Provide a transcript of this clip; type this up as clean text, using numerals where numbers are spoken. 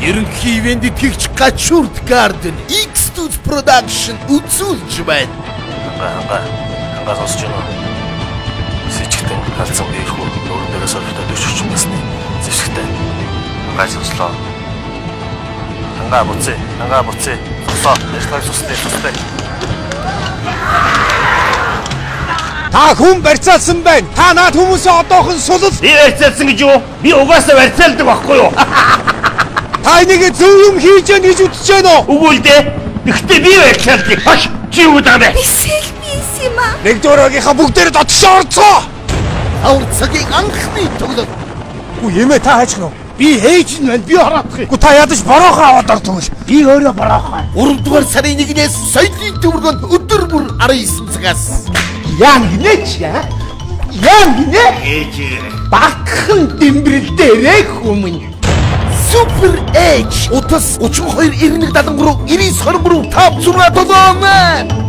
Ерөнхий ивэнтэд тэгч Gachord Garden X-Studio Production үзүүлж байна. Хангаа сонсож байна. Сэжигтэй халдсан биерхүү өөрөөр дээрээс офтод өчөж юмсны зэвсэгтэй. Хангаа сонслоо. Хангаа буцээ. Сонсоо. Яшлаг сустай. Та хүн барьцаалсан байна. Та наад хүмүүсээ одоохон сулал. Би барьцаалсан гэж юу? Би угаасаа барьцаалдаг байхгүй юу? Та энийг зөв юм хийж яана гэж үзэж байна уу? Үгүй л дээ. Гэхдээ би барьцаалдаг. Хаш чи юу даа? Бисэлмисима. Нэг дөрөгийнхаа бүгдээрээ дотшоо орцоо. Аварцагийн анхны тоглолт. Үгүй юм та хайж гэнэ үү? Би хээж нь байна. Би хараадах юм. Үгүй та ядаж бороохон аваад ордог. Би өөрөө бороохон. 3 дугаар сарын 1-ээс соёлын төвөргөнд өдөр бүр 19 цагаас яан гинэч яа? Яан гинэ? Ээж. Багхан дэмбэрэлдээрээ хүмүүн. Супер H утас 32 91 73 99 23 5 6 7